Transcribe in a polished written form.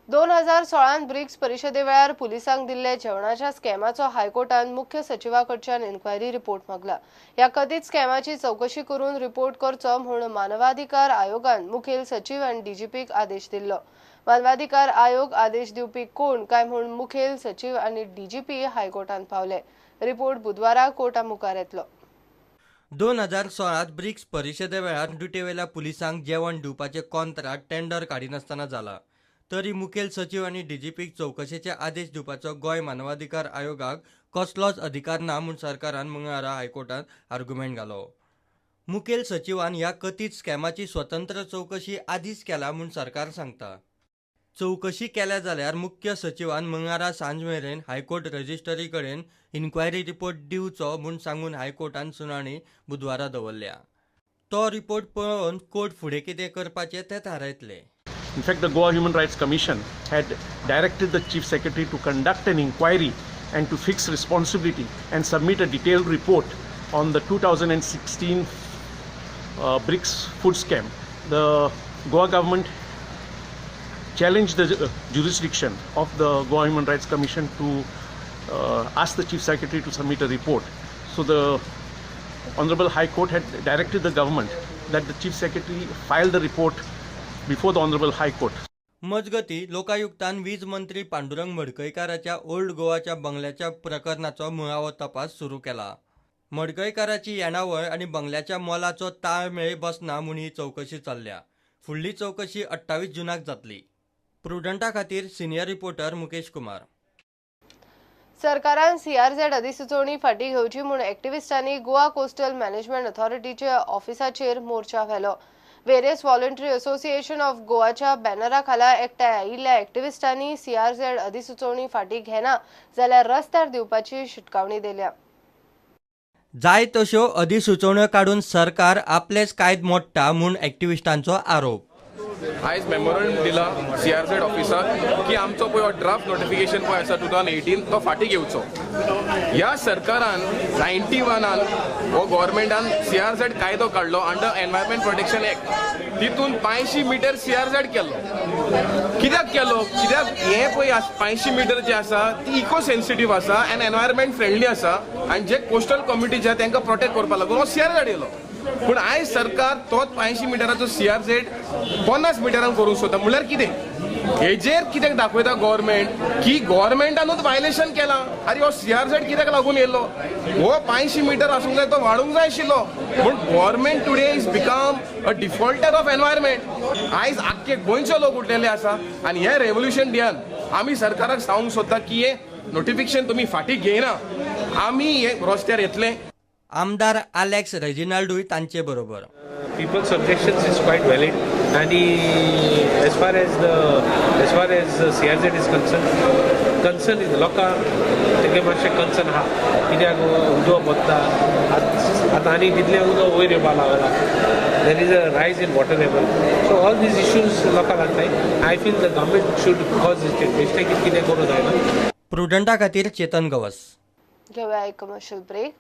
2016 BRICS परिषदे वेळार पुलिसांक दिल्ले जेवणाच्या स्कॅमाचो हायकोर्टान मुख्य सचिवाकडच्यान इन्क्वायरी रिपोर्ट मागला। ह्या कथित स्कॅमाची चौकशी करून रिपोर्ट करचो म्हूण मानवाधिकार आयोगान मुखेल सचिव आनी डीजीपीक आदेश दिल्लो। मानवाधिकार आयोग आदेश दिवपी कोण काय म्हूण मुखेल सचिव आनी डीजीपी हायकोर्टान पावले। रिपोर्ट बुधवाराक कोर्टा मुखार येतलो। 2016 ब्रिक्स परिषदे वेळार ड्युटेवेल्या पुलिसांक जेवण दिवपाचे कॉन्ट्रॅक्ट टेंडर काडिनासतना जाला। तरी मुखेल सचिव आनी डीजीपीक चौकशेचे आदेश दिवपाचो गोंय मानवाधिकार आयोगाक कसलोच अधिकार ना म्हूण सरकारान मंगळारा हायकोर्टात आर्ग्युमेंट घालो। मुखेल सचिवान ह्या कथीत स्कॅमाची स्वतंत्र चौकशी आदींच केला म्हूण सरकार सांगता। चौकशी केल्या जाल्यार मुख्य सचिवान मंगळारा सांज मेरेन हायकोर्ट रजिस्ट्री कडेन इन्क्वायरी रिपोर्ट दिवचो म्हूण सांगून हायकोर्टान सुनावणी बुधवारा दवरल्या। तो रिपोर्ट पळोवन कोर्ट फुडें कितें करपाचें तें थारायतले। In fact, the Goa Human Rights Commission had directed the Chief Secretary to conduct an inquiry and to fix responsibility and submit a detailed report on the 2016 BRICS food scam. The Goa government challenged the jurisdiction of the Goa Human Rights Commission to ask the Chief Secretary to submit a report. So the Honorable High Court had directed the government that the Chief Secretary file the report before the Honorable High Court. मजगती लोकायुक्तान वीज मंत्री Pandurang मडकयकाराच्या old गोवाच्या बंगल्याच्या प्रकरणाचो मुळावो तपास सुरू केला। मडकयकाराची येणावळ आनी बंगल्याच्या मोलाचो ताळमेळ बसना म्हूण ही चौकशी चल्ल्या। फुडली चौकशी 28 जूनाक जातली। प्रुडंटा खातीर सिनियर रिपोर्टर मुकेश कुमार। सरकारान सीआरझेड अधिसुचोवणी फाटीं घेवची म्हूण एक्टिव्हिस्टांनी गोवा कोस्टल मॅनेजमेंट ऑथॉरिटीच्या ऑफिसाचेर मोर्चा व्हेलो। वेरियस व्हॉलंटरी असोसिएशन ऑफ गोवाच्या बॅनरा खाला एकठांय आयिल्ल्या एक्टिव्हिस्टांनी सीआरझेड अधिसुचोवणी फाटीं घेना जाल्यार रस्त्यार दिवपाची शिटकावणी दिल्या। जाय तश्यो अधिसुचोवण्यो काडून सरकार आपलेच कायद मोडटा म्हूण एक्टिव्हिस्टांचो आरोप। आयज मेमोरंडम दिला सीआरझेड ऑफिसाक की आमचो पळय ड्राफ्ट नोटिफिकेशन पळय आसा 2018 तो फाटीं घेवचो। ह्या सरकारान 91 हो गव्हर्मेंटान सीआरझेड कायदो काडलो अंडर एनवायरमेंट प्रोटेक्शन एक्ट। तितून 500 मिटर सीआरझेड केलो। कित्याक केलो? कित्याक हे पळय 500 मिटर जे आसा ती इको सेन्सिटीव आसा आनी एनवायरमेंट फ्रेंडली आसा आनी जे कोस्टल कम्युनिटी जे तांकां प्रोटेक्ट करपा लागून हो सीआरझेड येयलो। पूण आयज सरकार तोच 500 मिटराचो सीआरझेड 50 मिटरांक करूंक सोदता। म्हळ्यार कितें? हेजेर कित्याक दाखयता गव्हर्मेंट की गव्हर्मेंटानूच वायलेशन केलां। आरे हो सीआरझेड कित्याक लागून येयलो? हो 500 मिटर आसूंक जाय तो वाडूंक जाय आशिल्लो। पूण government today is become a defaulter of environment. आयज आख्खे गोंयचे लोक उठलेले आसा आनी हे रेव्होल्युशन डेयान आमी सरकाराक सांगूंक सोदता की हे नोटिफिकेशन तुमी फाटीं घेयना, आमी हे रस्त्यार येतले। आमदार अलेक्स रेजिनाल्डूय तांचे बरोबर। People's objections is quite valid, and as far as CRZ is concern is local. तेगे मातशें concern हा कित्याक उदक वता आतां आनी तितलें उदक वयर येवपा लागला। There is a rise in water level, so all these issues लोकांक लागताय। I feel the government should cause this mistake कितें करूं जायना। प्रुडंटा खातीर चेतन गवस। घेऊया एक कमर्शियल ब्रेक।